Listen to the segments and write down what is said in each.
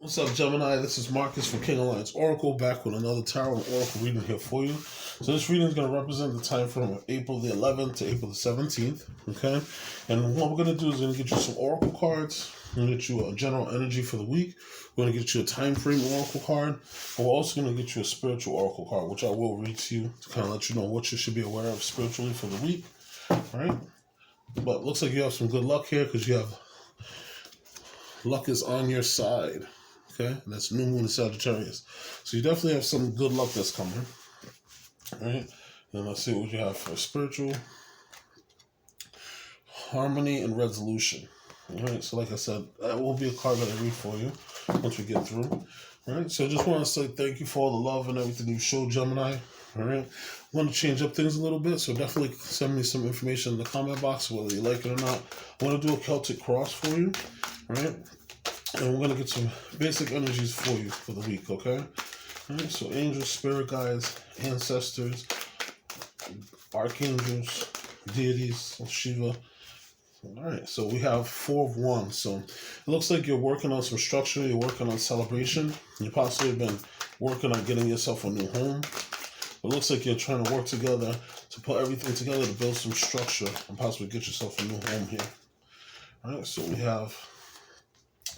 What's up, Gemini? This is Marcus from King Alliance Oracle, back with another tarot and oracle reading here for you. So this reading is going to represent the time frame of April the 11th to April the 17th, okay? And what we're going to do is going to get you some oracle cards. We're going to get you a general energy for the week. We're going to get you a time frame oracle card. And we're also going to get you a spiritual oracle card, which I will read to you to kind of let you know what you should be aware of spiritually for the week, all right? But it looks like you have some good luck here because you have luck is on your side. Okay, and that's new moon in Sagittarius. So you definitely have some good luck that's coming. All right, and let's see what you have for spiritual, harmony, and resolution. All right, so like I said, that will be a card that I read for you once we get through. All right, so I just want to say thank you for all the love and everything you showed, Gemini. All right, I want to change up things a little bit, so definitely send me some information in the comment box, whether you like it or not. I want to do a Celtic cross for you. All right. And we're going to get some basic energies for you for the week, okay? All right, so angels, spirit guides, ancestors, archangels, deities, Shiva. All right, so we have 4 of Wands. So it looks like you're working on some structure. You're working on celebration. You've possibly been working on getting yourself a new home. It looks like you're trying to work together to put everything together to build some structure and possibly get yourself a new home here. All right, so we have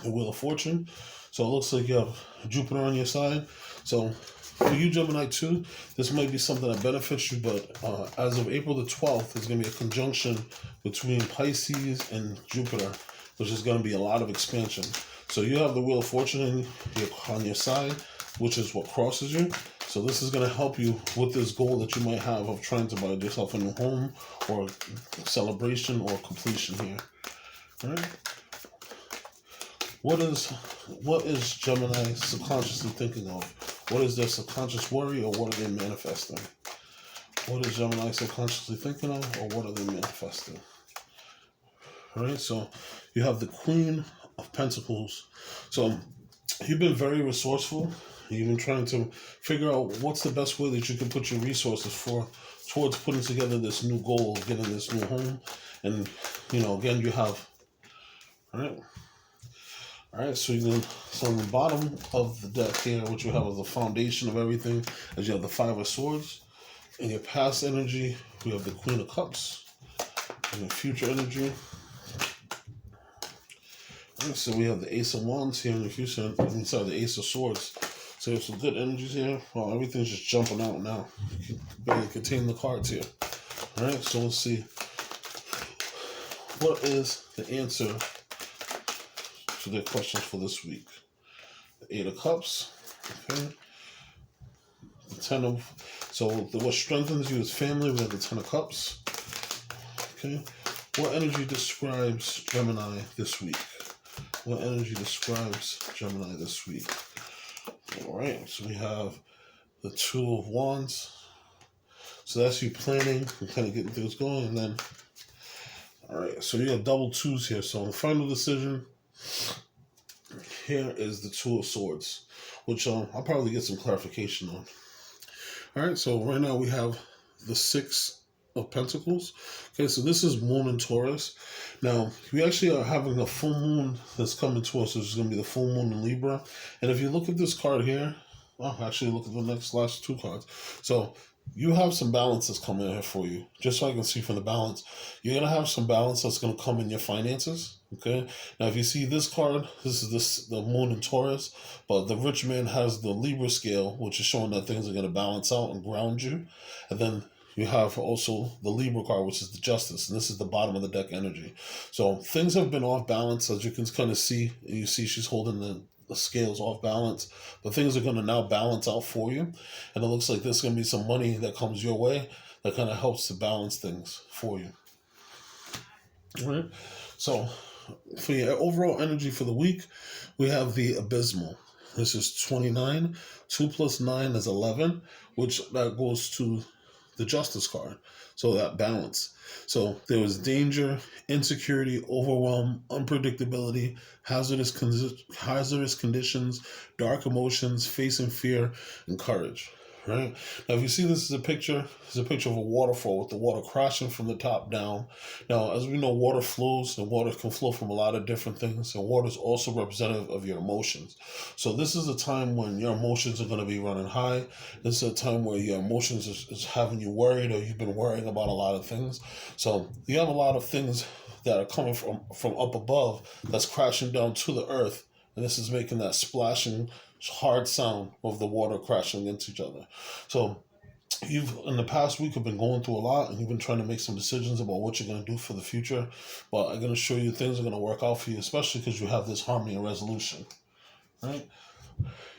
the Wheel of Fortune. So it looks like you have Jupiter on your side. So for you, Gemini 2, this might be something that benefits you, but as of April the 12th, there's going to be a conjunction between Pisces and Jupiter, which is going to be a lot of expansion. So you have the Wheel of Fortune on your side, which is what crosses you. So this is going to help you with this goal that you might have of trying to buy yourself a new home or celebration or completion here. All right. What is Gemini subconsciously thinking of? What is their subconscious worry, or what are they manifesting? What is Gemini subconsciously thinking of, or what are they manifesting? All right, so you have the Queen of Pentacles. So you've been very resourceful. You've been trying to figure out what's the best way that you can put your resources towards putting together this new goal, getting this new home. And, again, you have, all right? All right, so on the bottom of the deck here, what you have is the foundation of everything, as you have the 5 of Swords. In your past energy, we have the Queen of Cups. In your future energy, all right, so we have the Ace of Wands here in the future, inside the Ace of Swords. So you have some good energies here. Well, everything's just jumping out now. You can barely contain the cards here. All right, so let's see. What is the answer to their questions for this week? The 8 of Cups, okay. The 10 of, so what strengthens you is family. We have the 10 of Cups, okay. What energy describes Gemini this week? What energy describes Gemini this week? All right, so we have the 2 of Wands. So that's you planning and kind of getting things going, and then, all right, so you have double 2s here. So the final decision here is the 2 of Swords, which I'll probably get some clarification on. All right, so right now we have the 6 of Pentacles. Okay, so this is Moon in Taurus. Now, we actually are having a full moon that's coming to us, which is going to be the full moon in Libra. And if you look at this card here, actually look at the last 2 cards. So you have some balances coming here for you. Just so I can see from the balance, you're going to have some balance that's going to come in your finances. Okay. Now, if you see this card, this is the Moon in Taurus, but the rich man has the Libra scale, which is showing that things are going to balance out and ground you. And then you have also the Libra card, which is the Justice, and this is the bottom of the deck energy. So things have been off balance, as you can kind of see. You see she's holding the scales off balance, but things are going to now balance out for you. And it looks like there's going to be some money that comes your way that kind of helps to balance things for you. All right. So for your overall energy for the week, we have the Abysmal. This is 29. 2 plus 9 is 11, which that goes to the Justice card. So that balance. So there was danger, insecurity, overwhelm, unpredictability, hazardous conditions, dark emotions, facing fear, and courage. right? Now, if you see this is a picture, it's a picture of a waterfall with the water crashing from the top down. Now, as we know, water flows, and water can flow from a lot of different things, and water is also representative of your emotions. So this is a time when your emotions are going to be running high. This is a time where your emotions is having you worried, or you've been worrying about a lot of things. So you have a lot of things that are coming from up above that's crashing down to the earth, and this is making that splashing hard sound of the water crashing into each other. So you've in the past week have been going through a lot, and you've been trying to make some decisions about what you're going to do for the future. But I'm going to show you things are going to work out for you, especially because you have this harmony and resolution, right?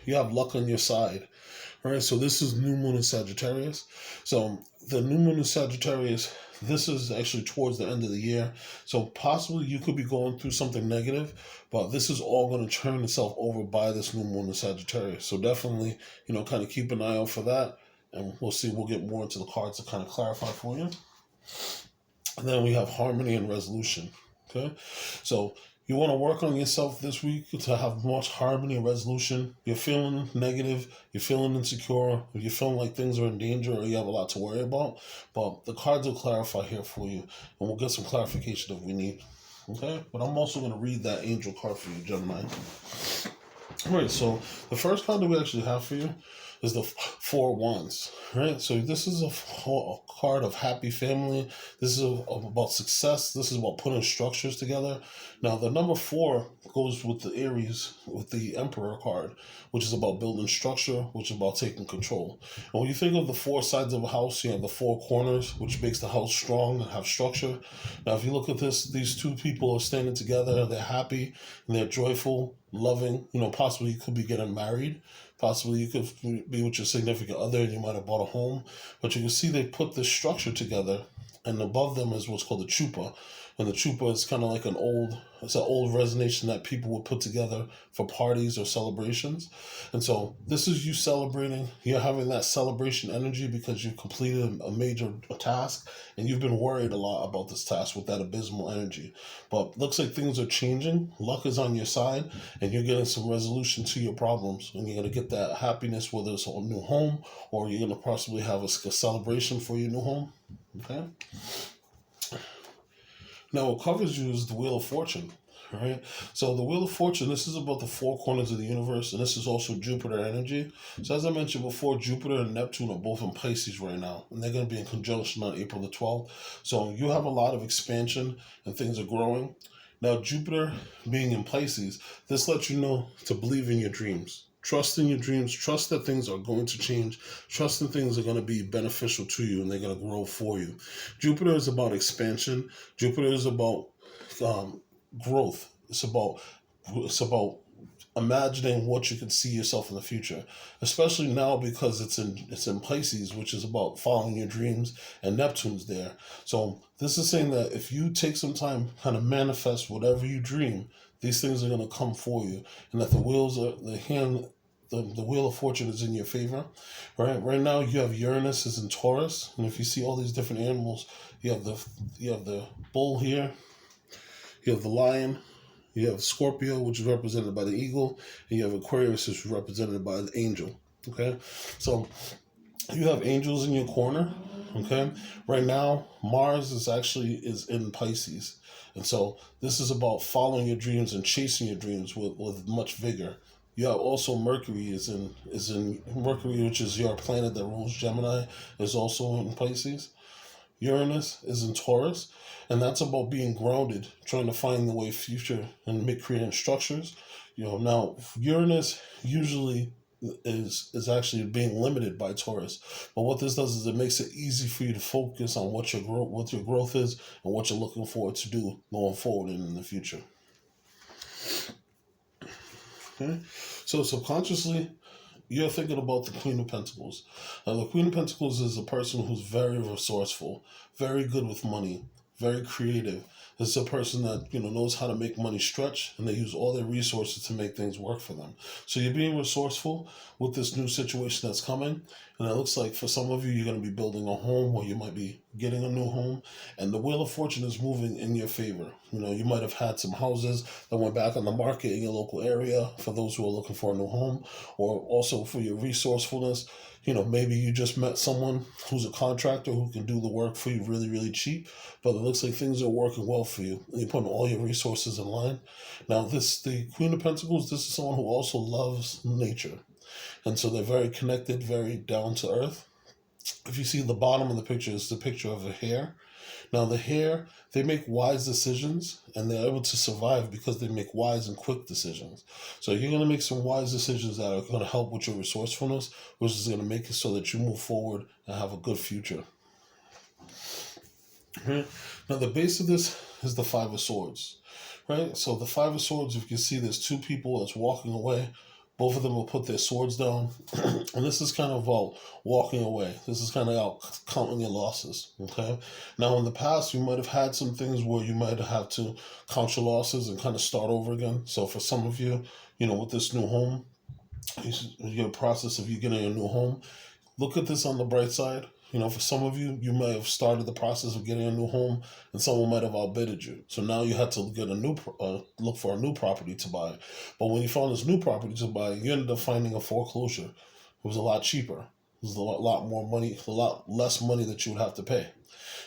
You have luck on your side. All right, so this is new moon in Sagittarius. So the new moon in Sagittarius, this is actually towards the end of the year. So possibly you could be going through something negative, but this is all going to turn itself over by this new moon in Sagittarius. So definitely, kind of keep an eye out for that. And we'll see, we'll get more into the cards to kind of clarify for you. And then we have harmony and resolution. Okay, so you want to work on yourself this week to have much harmony and resolution. You're feeling negative, you're feeling insecure, you're feeling like things are in danger, or you have a lot to worry about. But the cards will clarify here for you, and we'll get some clarification if we need. Okay, but I'm also going to read that angel card for you, Gemini. All right, so the first card that we actually have for you is the Four Wands, right? So this is a card of happy family. This is about success. This is about putting structures together. Now, the number 4 goes with the Aries, with the Emperor card, which is about building structure, which is about taking control. And when you think of the 4 sides of a house, you have the 4 corners, which makes the house strong and have structure. Now, if you look at this, these 2 people are standing together. They're happy and they're joyful, loving. Possibly you could be getting married. Possibly you could be with your significant other and you might have bought a home. But you can see they put this structure together, and above them is what's called the chupa. And the chupa is kind of like an old resonation that people would put together for parties or celebrations. And so this is you celebrating. You're having that celebration energy because you've completed a major task, and you've been worried a lot about this task with that abysmal energy. But looks like things are changing. Luck is on your side, and you're getting some resolution to your problems. And you're going to get that happiness, whether it's a new home or you're going to possibly have a celebration for your new home. Okay? Now, what covers you is the Wheel of Fortune, right? So the Wheel of Fortune, this is about the 4 corners of the universe, and this is also Jupiter energy. So as I mentioned before, Jupiter and Neptune are both in Pisces right now, and they're going to be in conjunction on April the 12th. So you have a lot of expansion, and things are growing. Now, Jupiter being in Pisces, this lets you know to believe in your dreams. Trust in your dreams. Trust that things are going to change. Trust that things are going to be beneficial to you and they're going to grow for you. Jupiter is about expansion. Jupiter is about growth. It's about imagining what you can see yourself in the future, especially now because it's in Pisces, which is about following your dreams, and Neptune's there. So this is saying that if you take some time, kind of manifest whatever you dream, these things are going to come for you, and that the Wheel of Fortune is in your favor, right? Right now you have Uranus is in Taurus, and if you see all these different animals, you have the bull here, you have the lion, you have Scorpio, which is represented by the eagle, and you have Aquarius, which is represented by the angel. Okay, so you have angels in your corner. Okay, right now Mars is in Pisces. And so this is about following your dreams and chasing your dreams with much vigor. You have also Mercury is in Mercury, which is your planet that rules Gemini, is also in Pisces. Uranus is in Taurus, and that's about being grounded, trying to find the way future and creating structures. Now Uranus usually is actually being limited by Taurus. But what this does is it makes it easy for you to focus on what your growth is and what you're looking forward to do going forward in the future. Okay? So subconsciously, you're thinking about the Queen of Pentacles. Now, the Queen of Pentacles is a person who's very resourceful, very good with money, very creative. This is a person that, knows how to make money stretch, and they use all their resources to make things work for them. So you're being resourceful with this new situation that's coming. And it looks like for some of you, you're going to be building a home, or you might be getting a new home. And the Wheel of Fortune is moving in your favor. You might have had some houses that went back on the market in your local area for those who are looking for a new home, or also for your resourcefulness. Maybe you just met someone who's a contractor who can do the work for you really, really cheap, but it looks like things are working well for you. And you're putting all your resources in line. Now, the Queen of Pentacles, this is someone who also loves nature. And so they're very connected, very down to earth. If you see the bottom of the picture, it's the picture of a hare. Now, the hare, they make wise decisions, and they're able to survive because they make wise and quick decisions. So you're going to make some wise decisions that are going to help with your resourcefulness, which is going to make it so that you move forward and have a good future. Right? Now, the base of this is the Five of Swords. Right? So the Five of Swords, if you can see, there's two people that's walking away. Both of them will put their swords down. And this is kind of about walking away. This is kind of about counting your losses. Okay. Now, in the past, you might have had some things where you might have to count your losses and kind of start over again. So for some of you, with this new home, your process of you getting a new home, look at this on the bright side. For some of you, you may have started the process of getting a new home, and someone might have outbidded you. So now you had to get look for a new property to buy. But when you found this new property to buy, you ended up finding a foreclosure. It was a lot cheaper. It was a lot more money, a lot less money that you would have to pay.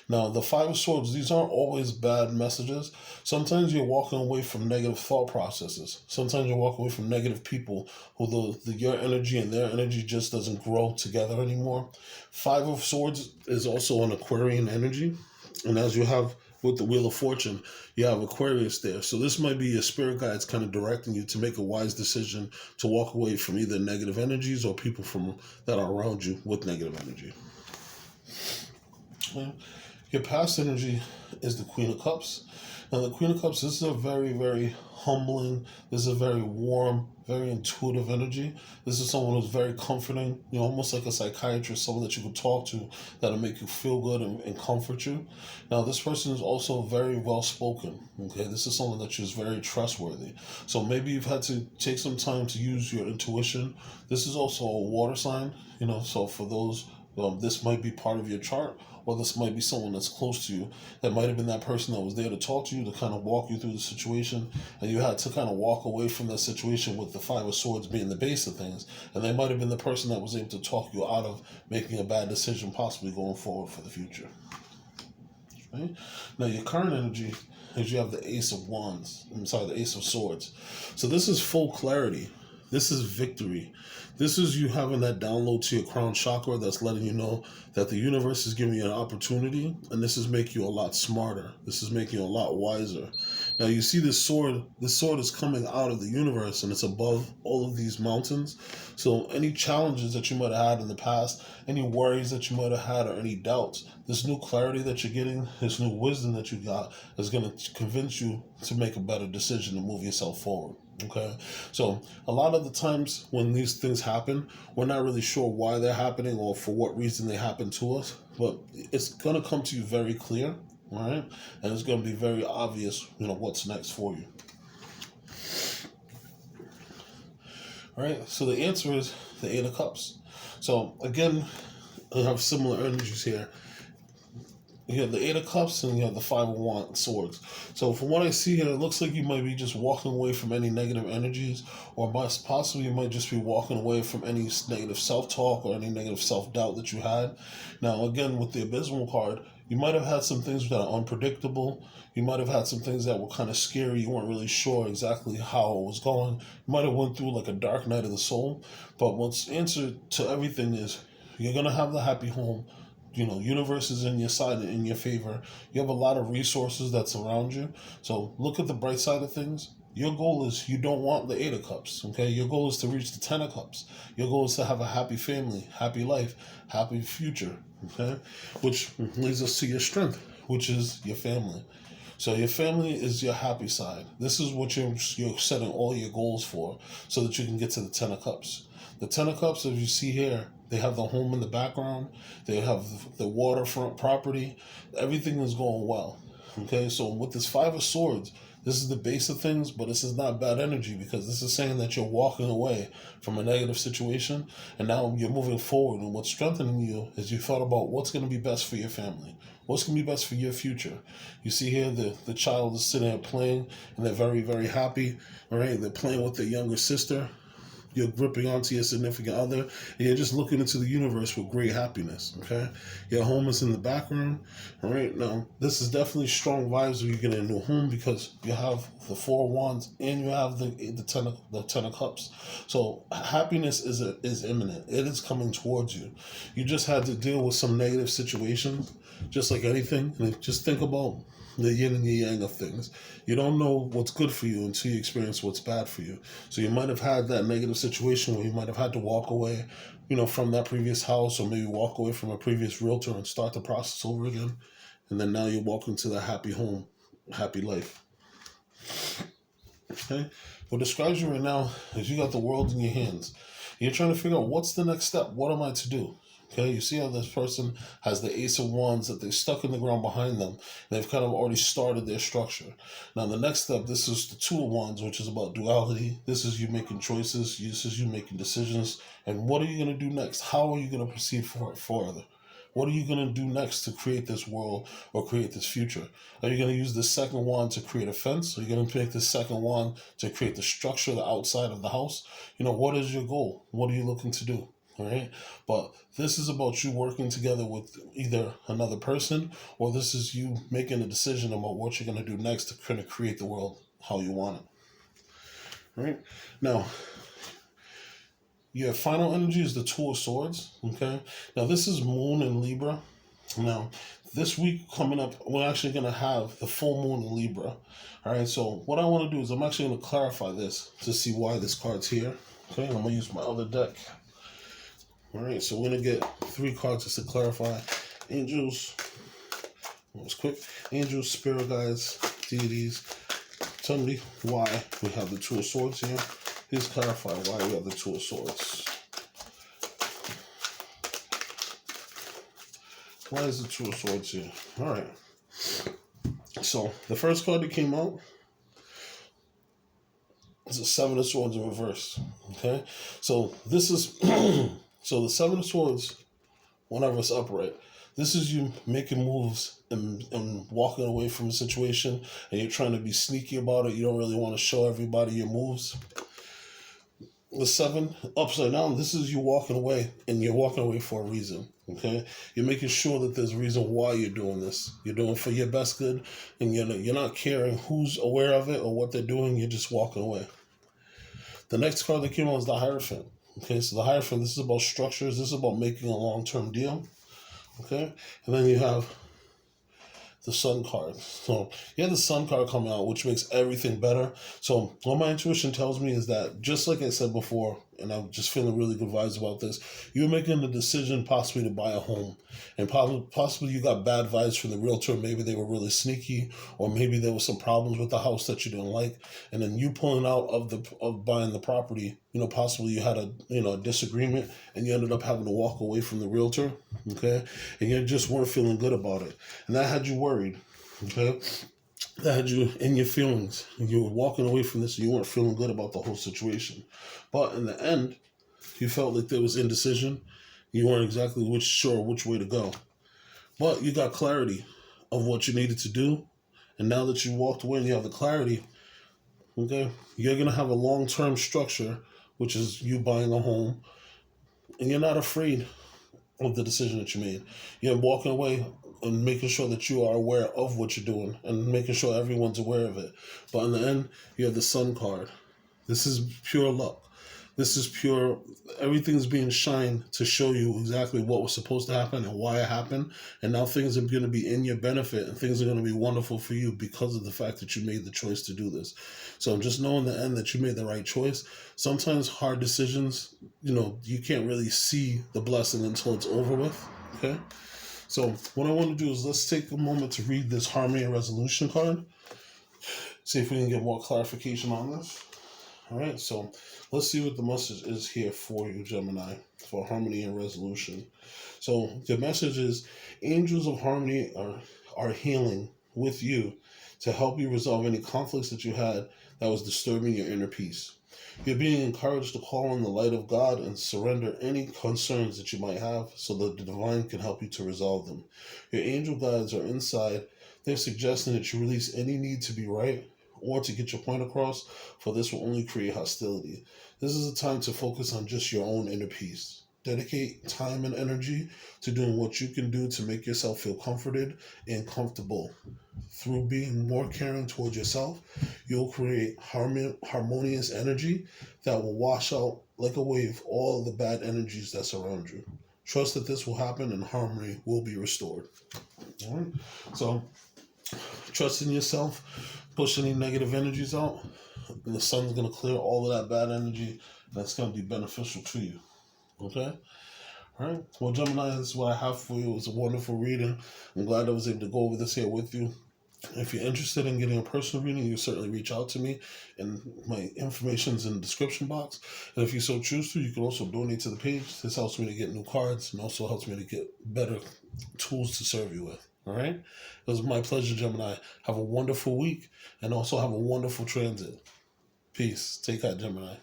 Now, the Five of Swords, these aren't always bad messages. Sometimes you're walking away from negative thought processes. Sometimes you're walking away from negative people who your energy and their energy just doesn't grow together anymore. Five of Swords is also an Aquarian energy. And as you have with the Wheel of Fortune, you have Aquarius there. So this might be your spirit guides kind of directing you to make a wise decision to walk away from either negative energies or people that are around you with negative energy. Okay. Your past energy is the Queen of Cups. Now, the Queen of Cups, this is a very, very humbling, this is a very warm, very intuitive energy. This is someone who's very comforting, almost like a psychiatrist, someone that you can talk to that'll make you feel good and comfort you. Now, this person is also very well-spoken, okay? This is someone that is very trustworthy. So maybe you've had to take some time to use your intuition. This is also a water sign, so for those, this might be part of your chart, or this might be someone that's close to you. That might have been that person that was there to talk to you, to kind of walk you through the situation, and you had to kind of walk away from that situation with the Five of Swords being the base of things. And they might have been the person that was able to talk you out of making a bad decision, possibly going forward for the future. Right? Now, your current energy is you have the Ace of Wands. The Ace of Swords. So this is full clarity. This is victory. This is you having that download to your crown chakra that's letting you know that the universe is giving you an opportunity, and this is making you a lot smarter. This is making you a lot wiser. Now, you see this sword is coming out of the universe, and it's above all of these mountains. So any challenges that you might have had in the past, any worries that you might have had, or any doubts, this new clarity that you're getting, this new wisdom that you got is going to convince you to make a better decision to move yourself forward. Okay, so a lot of the times when these things happen, we're not really sure why they're happening or for what reason they happen to us, but it's going to come to you very clear, all right? And it's going to be very obvious, what's next for you. All right, so the answer is the Eight of Cups. So again, I have similar energies here. You have the Eight of Cups and you have the Five of Swords. So from what I see here, it looks like you might be just walking away from any negative energies, or possibly you might just be walking away from any negative self-talk or any negative self-doubt that you had. Now, again, with the Abysmal card, you might have had some things that are unpredictable. You might have had some things that were kind of scary. You weren't really sure exactly how it was going. You might have went through like a dark night of the soul. But what's answer to everything is you're going to have the happy home. Universe is in your side and in your favor. You have a lot of resources that's around you. So look at the bright side of things. Your goal is you don't want the Eight of Cups, okay? Your goal is to reach the Ten of Cups. Your goal is to have a happy family, happy life, happy future, okay? Which leads us to your strength, which is your family. So your family is your happy side. This is what you're setting all your goals for so that you can get to the Ten of Cups. The Ten of Cups, as you see here, they have the home in the background. They have the waterfront property. Everything is going well. Okay, so with this Five of Swords, this is the base of things, but this is not bad energy because this is saying that you're walking away from a negative situation and now you're moving forward. And what's strengthening you is you thought about what's going to be best for your family, what's going to be best for your future. You see here the child is sitting there playing and they're very, very happy. All right, they're playing with their younger sister. You're gripping onto your significant other, and you're just looking into the universe with great happiness. Okay, your home is in the background. All right, now this is definitely strong vibes when you get a new home because you have the Four of Wands and you have the Ten of Cups. So happiness is imminent. It is coming towards you. You just had to deal with some negative situations, just like anything. And just think about the yin and the yang of things. You don't know what's good for you until you experience what's bad for you. So you might have had that negative situation where you might have had to walk away, from that previous house, or maybe walk away from a previous realtor and start the process over again. And then now you're walking to the happy home, happy life. Okay? What describes you right now is you got the world in your hands. You're trying to figure out what's the next step. What am I to do? Okay, you see how this person has the Ace of Wands that they stuck in the ground behind them. They've kind of already started their structure. Now, the next step, this is the Two of Wands, which is about duality. This is you making choices. This is you making decisions. And what are you going to do next? How are you going to proceed further? What are you going to do next to create this world or create this future? Are you going to use the second wand to create a fence? Are you going to take the second wand to create the structure, the outside of the house? What is your goal? What are you looking to do? All right, but this is about you working together with either another person, or this is you making a decision about what you're going to do next to kind of create the world how you want it. All right, now your final energy is the Two of Swords. Okay, now this is Moon in Libra. Now this week coming up, we're actually going to have the full moon in Libra. All right, so what I want to do is I'm actually going to clarify this to see why this card's here. Okay, I'm going to use my other deck. All right, so we're going to get 3 cards just to clarify. Angels, that was quick. Angels, spirit guides, deities. Tell me why we have the Two of Swords here. Please clarify why we have the Two of Swords. Why is the Two of Swords here? All right. So the first card that came out is the Seven of Swords in reverse. Okay, so this is... So the Seven of Swords, whenever it's upright, this is you making moves and walking away from a situation, and you're trying to be sneaky about it. You don't really want to show everybody your moves. The 7, upside down, this is you walking away, and you're walking away for a reason, okay? You're making sure that there's a reason why you're doing this. You're doing it for your best good, and you're not caring who's aware of it or what they're doing. You're just walking away. The next card that came out is the Hierophant. Okay, so the Hierophant, this is about structures. This is about making a long-term deal. Okay, and then you have the Sun card. So you have the Sun card coming out, which makes everything better. So what my intuition tells me is that, just like I said before, and I'm just feeling really good vibes about this, you're making the decision possibly to buy a home. And possibly you got bad vibes from the realtor. Maybe they were really sneaky, or maybe there was some problems with the house that you didn't like. And then you pulling out of buying the property, possibly you had a disagreement and you ended up having to walk away from the realtor. Okay, and you just weren't feeling good about it. And that had you worried. Okay, that had you in your feelings. You were walking away from this and you weren't feeling good about the whole situation. But in the end, you felt like there was indecision. You weren't exactly sure which way to go. But you got clarity of what you needed to do. And now that you walked away and you have the clarity, okay, you're going to have a long-term structure, which is you buying a home. And you're not afraid of the decision that you made. You're walking away and making sure that you are aware of what you're doing and making sure everyone's aware of it. But in the end, you have the Sun card. This is pure luck. This is pure, everything's being shined to show you exactly what was supposed to happen and why it happened. And now things are going to be in your benefit and things are going to be wonderful for you because of the fact that you made the choice to do this. So just know in the end that you made the right choice. Sometimes hard decisions, you can't really see the blessing until it's over with. Okay. So what I want to do is let's take a moment to read this Harmony and Resolution card. See if we can get more clarification on this. All right, so let's see what the message is here for you, Gemini, for harmony and resolution. So the message is angels of harmony are healing with you to help you resolve any conflicts that you had that was disturbing your inner peace. You're being encouraged to call on the light of God and surrender any concerns that you might have so that the divine can help you to resolve them. Your angel guides are inside. They're suggesting that you release any need to be right or to get your point across, for this will only create hostility. This is a time to focus on just your own inner peace. Dedicate time and energy to doing what you can do to make yourself feel comforted and comfortable. Through being more caring towards yourself, you'll create harmonious energy that will wash out like a wave all of the bad energies that surround you. Trust that this will happen and harmony will be restored. All right? So, trust in yourself, push any negative energies out, and the sun's going to clear all of that bad energy that's going to be beneficial to you. Okay? All right. Well, Gemini, this is what I have for you. It was a wonderful reading. I'm glad I was able to go over this here with you. If you're interested in getting a personal reading, you certainly reach out to me, and my information's in the description box. And if you so choose to, you can also donate to the page. This helps me to get new cards and also helps me to get better tools to serve you with. All right? It was my pleasure, Gemini. Have a wonderful week, and also have a wonderful transit. Peace. Take care, Gemini.